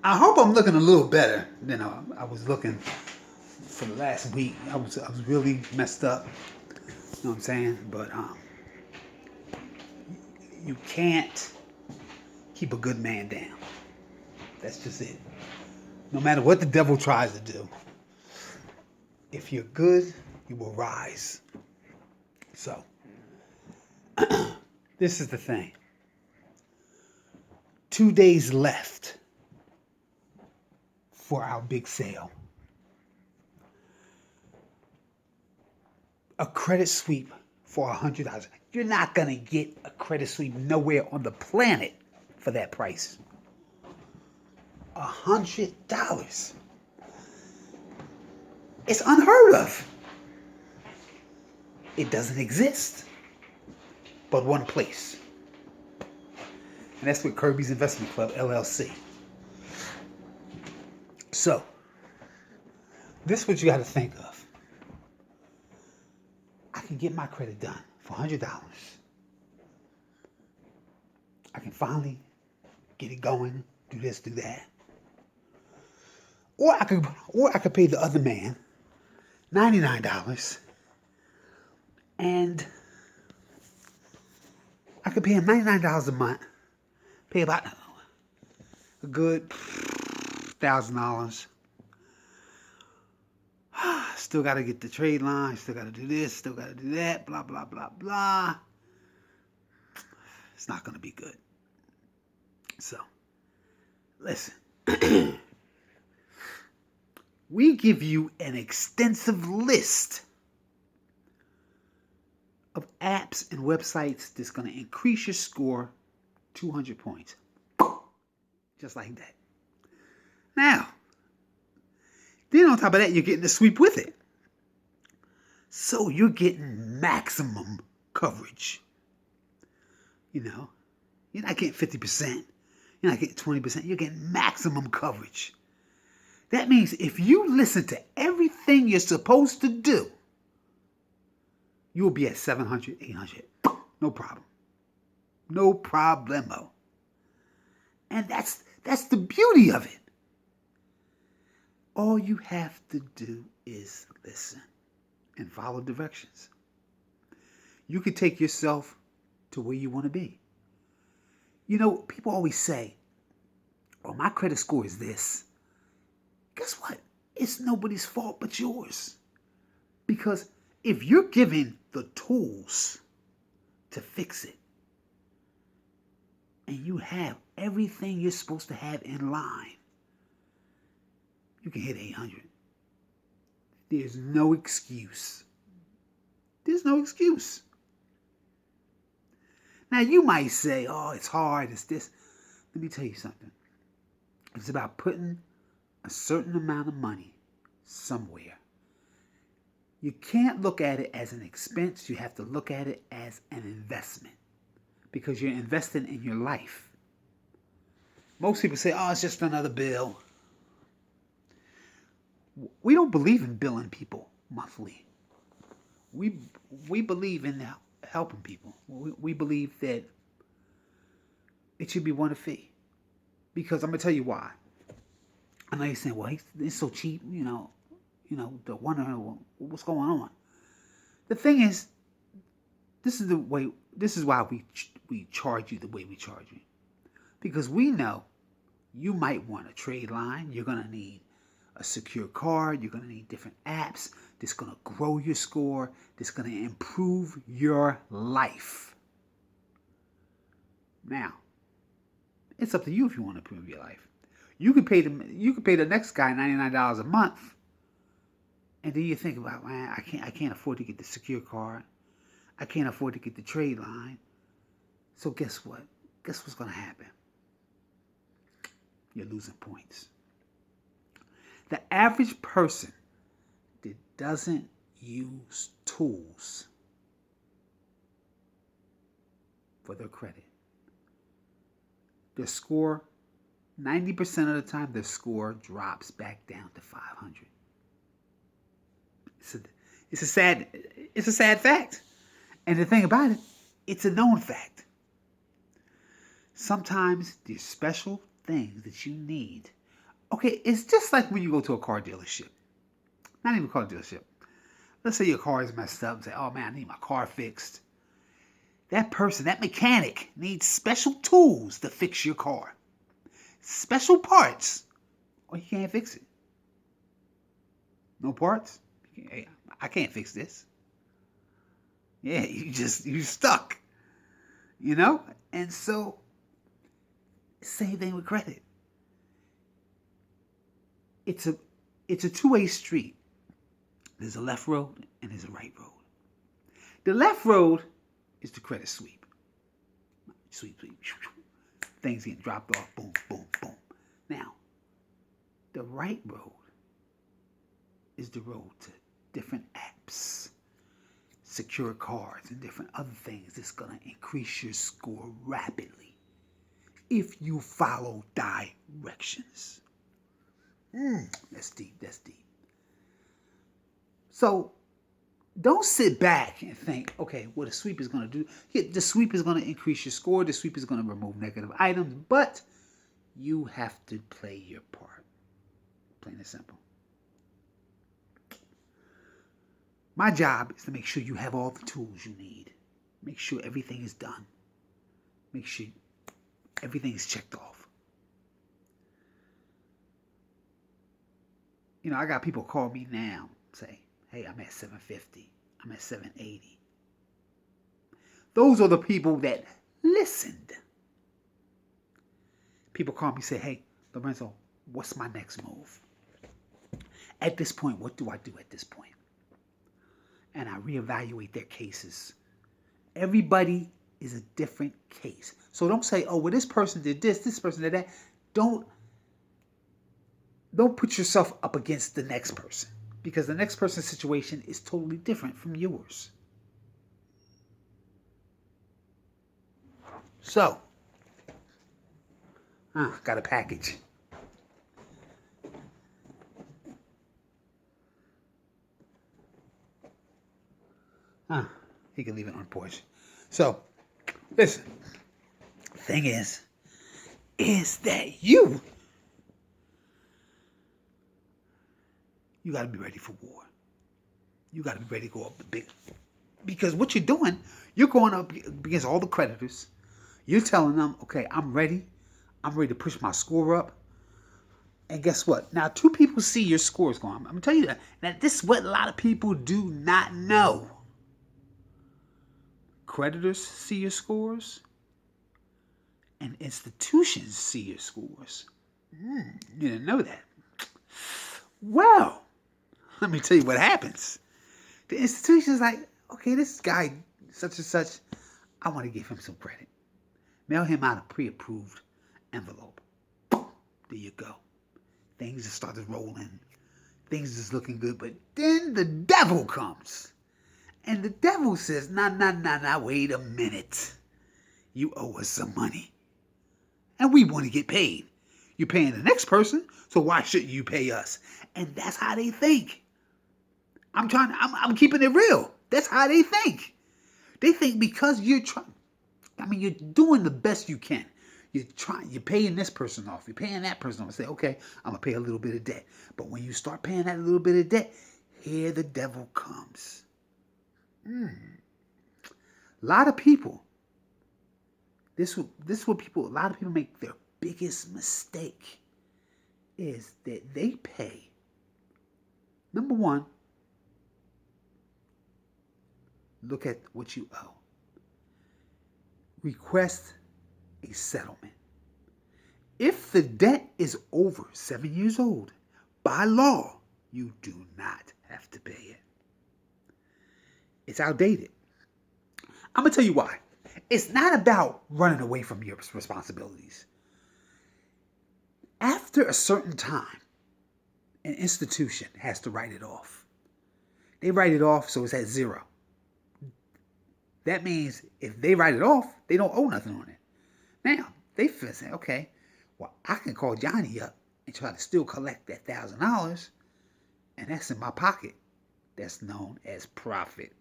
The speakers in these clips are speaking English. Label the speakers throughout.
Speaker 1: I hope I'm looking a little better than I was looking for the last week. I was really messed up. You know what I'm saying? But you can't keep a good man down. That's just it. No matter what the devil tries to do, if you're good, you will rise. So, this is the thing. 2 days left for our big sale. A credit sweep for $100. You're not going to get a credit sweep nowhere on the planet for that price. $100. It's unheard of. It doesn't exist but one place. And that's with Kirby's Investment Club, LLC. So, this is what you got to think of. I can get my credit done for $100. I can finally get it going, do this, do that. Or I could pay the other man $99 and I could pay him $99 a month, pay about a good $1,000. Still got to get the trade line, still got to do this, still got to do that, blah, blah, blah, blah. It's not going to be good. So, listen. We give you an extensive list of apps and websites that's going to increase your score 200 points. Just like that. Now, then on top of that, you're getting the sweep with it. So you're getting maximum coverage. You know, you're not getting 50%. You're not getting 20%. You're getting maximum coverage. That means if you listen to everything you're supposed to do, you'll be at 700, 800. No problem. No problemo. And that's the beauty of it. All you have to do is listen and follow directions. You can take yourself to where you want to be. You know, people always say, oh, my credit score is this. Guess what? It's nobody's fault but yours. Because if you're given the tools to fix it, and you have everything you're supposed to have in line, you can hit 800. There's no excuse. There's no excuse. Now, you might say, oh, it's hard, it's this. Let me tell you something. It's about putting a certain amount of money somewhere. You can't look at it as an expense. You have to look at it as an investment because you're investing in your life. Most people say, oh, it's just another bill. We don't believe in billing people monthly. We believe in helping people. We believe that it should be one fee. Because I'm going to tell you why. I know you're saying, well, it's so cheap, the wondering what's going on. The thing is, this is why we charge you the way we charge you. Because we know you might want a trade line. You're going to need a secure card. You're going to need different apps that's going to grow your score, that's going to improve your life. Now, it's up to you if you want to improve your life. You can pay the next guy $99 a month, and then you think about, man, I can't afford to get the secure card. I can't afford to get the trade line. So guess what? Guess what's going to happen? You're losing points. The average person that doesn't use tools for their credit, their score, 90% of the time, their score drops back down to 500. It's a sad fact. And the thing about it, it's a known fact. Sometimes there's special things that you need Okay, it's just like when you go to a car dealership. Not even a car dealership. Let's say your car is messed up and say, oh man, I need my car fixed. That person, that mechanic, needs special tools to fix your car. Special parts, or you can't fix it. No parts? Hey, I can't fix this. Yeah, you stuck. You know? And so, same thing with credit. It's a it's a two-way street. There's a left road and there's a right road. The left road is the credit sweep. Sweep, sweep. Things getting dropped off. Boom, boom, boom. Now, the right road is the road to different apps, secure cards, and different other things that's going to increase your score rapidly if you follow directions. That's deep. That's deep. So don't sit back and think, okay, what a sweep is going to do. Yeah, the sweep is going to increase your score. The sweep is going to remove negative items, but you have to play your part. Plain and simple. My job is to make sure you have all the tools you need. Make sure everything is done. Make sure everything is checked off. You know, I got people call me now, say, hey, I'm at 750. I'm at 780. Those are the people that listened. People call me and say, hey, Lorenzo, what's my next move? At this point, what do I do at this point? And I reevaluate their cases. Everybody is a different case. So don't say, oh, well, this person did this person did that. Don't put yourself up against the next person, because the next person's situation is totally different from yours. So, got a package. He can leave it on the porch. So, listen. Thing is that you got to be ready for war. You got to be ready to go up the big. Because what you're doing, you're going up against all the creditors. You're telling them, okay, I'm ready. I'm ready to push my score up. And guess what? Now, two people see your scores going. I'm going to tell you that. Now, this is what a lot of people do not know. Creditors see your scores, and institutions see your scores. You didn't know that. Well, let me tell you what happens. The institution's like, okay, this guy, such and such, I want to give him some credit. Mail him out a pre-approved envelope. There you go. Things just started rolling. Things just looking good. But then the devil comes. And the devil says, nah, wait a minute. You owe us some money. And we want to get paid. You're paying the next person, so why shouldn't you pay us? And that's how they think. I'm keeping it real. That's how they think. They think because you're doing the best you can. You're paying this person off. You're paying that person off. Say, okay, I'm going to pay a little bit of debt. But when you start paying that little bit of debt, here the devil comes. A lot of people, a lot of people make their biggest mistake is that they pay. Number one, look at what you owe. Request a settlement. If the debt is over 7 years old, by law, you do not have to pay it. It's outdated. I'm going to tell you why. It's not about running away from your responsibilities. After a certain time, an institution has to write it off. They write it off so it's at zero. That means if they write it off, they don't owe nothing on it. Now, they feel say, okay, well, I can call Johnny up and try to still collect that $1,000, and that's in my pocket. That's known as profit.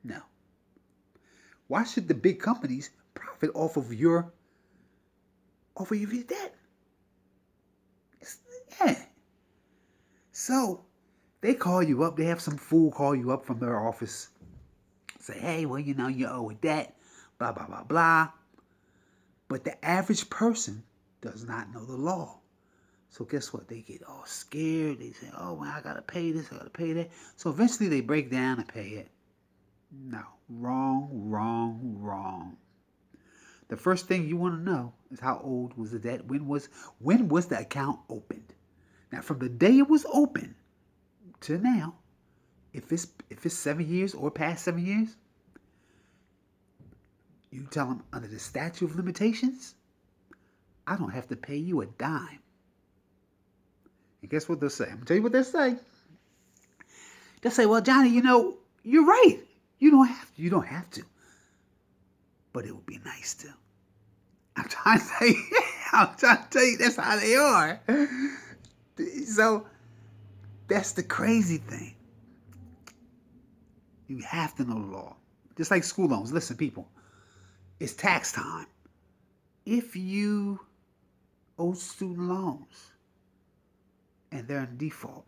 Speaker 1: No. Why should the big companies profit off of your debt? Yeah. So they call you up. They have some fool call you up from their office. Say, hey, well, you owe a debt, blah, blah, blah, blah. But the average person does not know the law. So guess what? They get all scared. They say, oh, man, I got to pay this. I got to pay that. So eventually they break down and pay it. No. Wrong, wrong, wrong. The first thing you want to know is how old was the debt? When was the account opened? Now, from the day it was open to now, if it's 7 years or past 7 years, you tell them under the statute of limitations, I don't have to pay you a dime. And guess what they'll say? I'm gonna tell you what they'll say. They'll say, well, Johnny, you're right. You don't have to. But it would be nice to. I'm trying to tell you that's how they are. So that's the crazy thing. You have to know the law. Just like school loans. Listen, people, it's tax time. If you owe student loans and they're in default,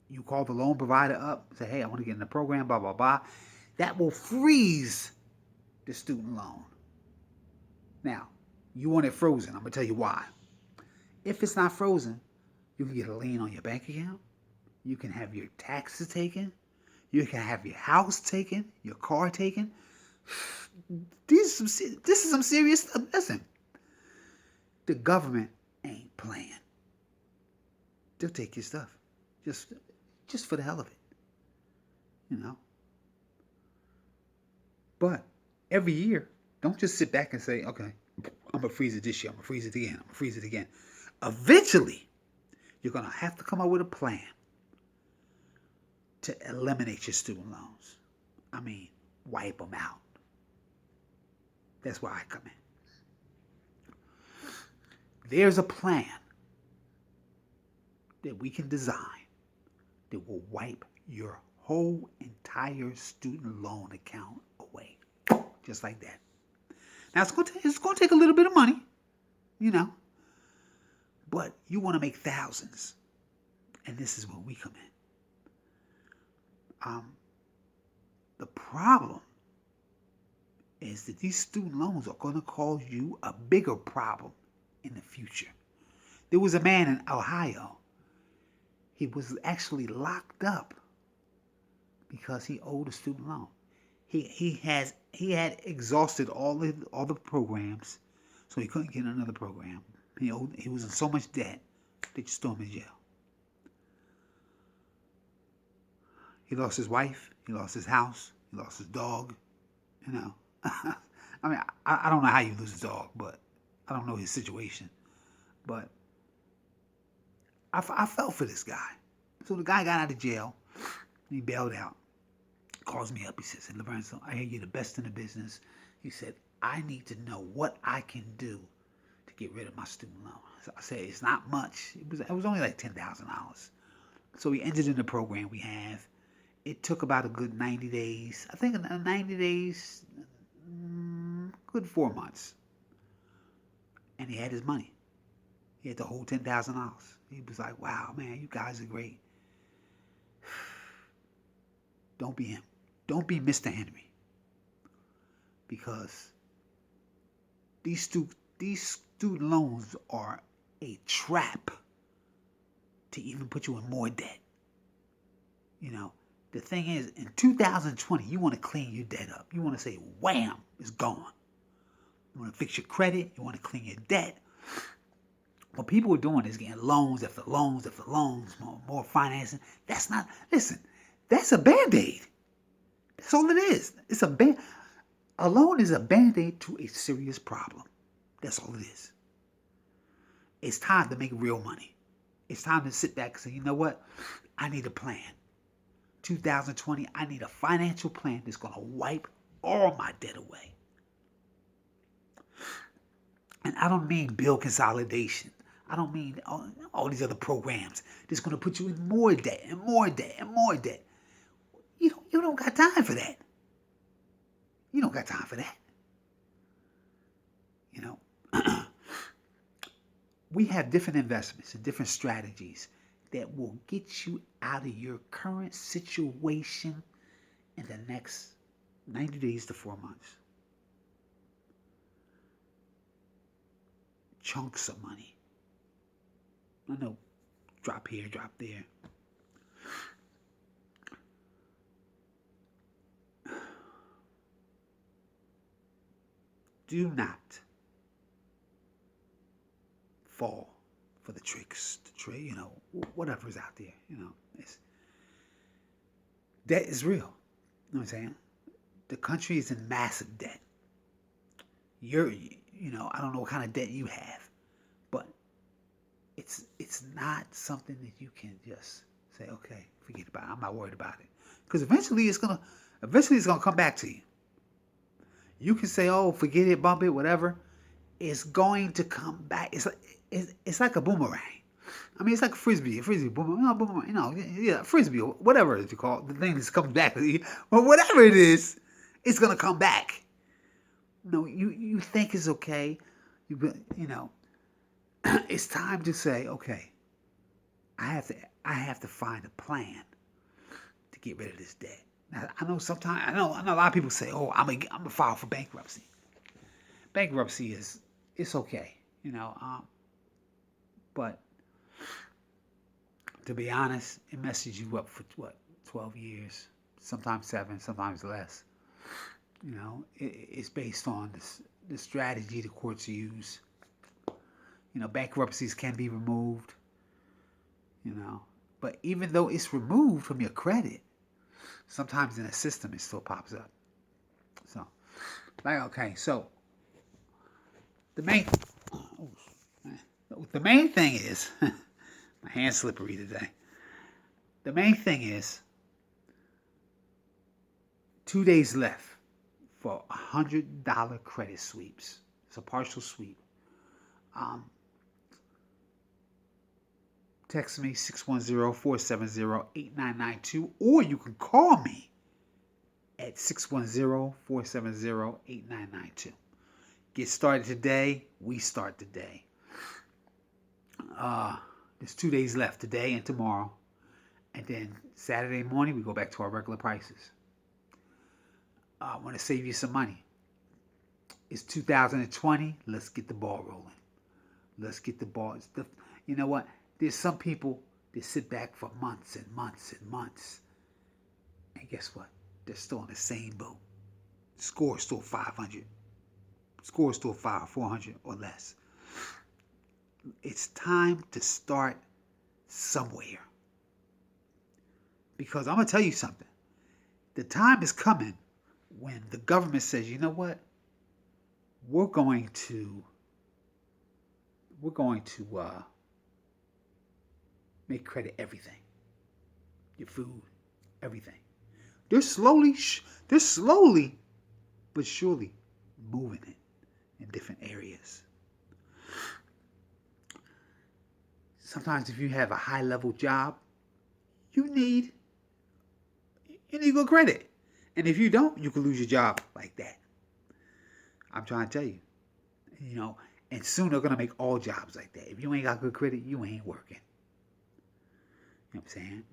Speaker 1: you call the loan provider up, say, hey, I want to get in the program, blah, blah, blah. That will freeze the student loan. Now, you want it frozen. I'm going to tell you why. If it's not frozen, you can get a lien on your bank account. You can have your taxes taken. You can have your house taken, your car taken. This is some serious stuff. Listen, the government ain't playing. They'll take your stuff. Just for the hell of it. But every year, don't just sit back and say, okay, I'm going to freeze it this year. I'm going to freeze it again. I'm going to freeze it again. Eventually, you're going to have to come up with a plan to eliminate your student loans. I mean, wipe them out. That's where I come in. There's a plan that we can design that will wipe your whole entire student loan account away. Just like that. Now, it's going to take a little bit of money, but you want to make thousands. And this is where we come in. The problem is that these student loans are going to cause you a bigger problem in the future. There was a man in Ohio. He was actually locked up because he owed a student loan. He had exhausted all the programs, so he couldn't get another program. He was in so much debt they just threw him in jail. He lost his wife. He lost his house. He lost his dog. I mean, I don't know how you lose a dog, but I don't know his situation. But I felt for this guy. So the guy got out of jail. He bailed out. Calls me up. He says, Lorenzo, I hear you're the best in the business. He said, I need to know what I can do to get rid of my student loan. So I said, it's not much. It was only like $10,000. So we entered in the program we have. It took about a good 90 days. I think 90 days, good 4 months. And he had his money. He had the whole $10,000. He was like, wow, man, you guys are great. Don't be him. Don't be Mr. Henry. Because these student loans are a trap to even put you in more debt. The thing is, in 2020, you want to clean your debt up. You want to say, wham, it's gone. You want to fix your credit. You want to clean your debt. What people are doing is getting loans after loans after loans, more financing. That's a Band-Aid. That's all it is. A loan is a Band-Aid to a serious problem. That's all it is. It's time to make real money. It's time to sit back and say, you know what? I need a plan. 2020, I need a financial plan that's going to wipe all my debt away. And I don't mean bill consolidation. I don't mean all these other programs that's going to put you in more debt and more debt and more debt. You don't got time for that. You don't got time for that. we have different investments and different strategies that will get you out of your current situation in the next 90 days to 4 months. Chunks of money. I know, drop here, drop there. Do not fall for the tricks, whatever's out there. Debt is real. You know what I'm saying? The country is in massive debt. I don't know what kind of debt you have, but it's not something that you can just say, okay, forget about it. I'm not worried about it, because eventually it's gonna come back to you. You can say, oh, forget it, bump it, whatever. It's going to come back. It's like a boomerang. I mean, it's like a frisbee boomerang, frisbee, or whatever it is you call it, the thing that's coming back to you. But whatever it is, it's gonna come back. You think it's okay, it's time to say, okay, I have to find a plan to get rid of this debt. Now, I know a lot of people say, oh, I'm gonna file for bankruptcy. Bankruptcy it's okay, but to be honest, it messes you up for 12 years, sometimes 7, sometimes less. It's based on the strategy the courts use. Bankruptcies can be removed, but even though it's removed from your credit, sometimes in the system it still pops up. So, so the main thing is, my hand's slippery today. The main thing is 2 days left for $100 credit sweeps. It's a partial sweep. Text me 610-470-8992, or you can call me at 610-470-8992. Get started today. We start today. There's 2 days left, today and tomorrow. And then Saturday morning, we go back to our regular prices. I want to save you some money. It's 2020. Let's get the ball rolling. Let's get the ball. You know what? There's some people that sit back for months and months and months. And guess what? They're still in the same boat. Score is still 500. Score is still 400 or less. It's time to start somewhere. Because I'm going to tell you something. The time is coming when the government says, you know what? We're going to make credit everything. Your food, everything. They're slowly but surely moving it in different areas. Sometimes if you have a high-level job, you need good credit. And if you don't, you can lose your job like that. I'm trying to tell you. And soon they're going to make all jobs like that. If you ain't got good credit, you ain't working. You know what I'm saying?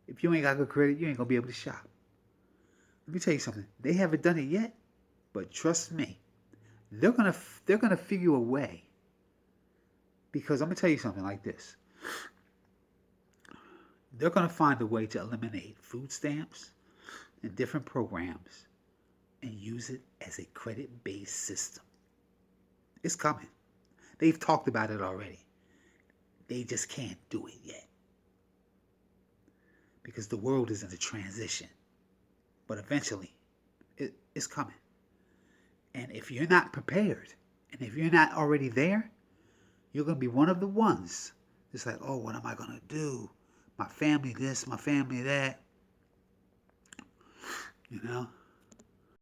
Speaker 1: If you ain't got good credit, you ain't going to be able to shop. Let me tell you something. They haven't done it yet, but trust me, they're gonna figure a way. Because I'm going to tell you something like this. They're going to find a way to eliminate food stamps and different programs and use it as a credit-based system. It's coming. They've talked about it already. They just can't do it yet. Because the world is in a transition. But eventually, it's coming. And if you're not prepared, and if you're not already there, you're going to be one of the ones. It's like, oh, what am I going to do? My family this, my family that.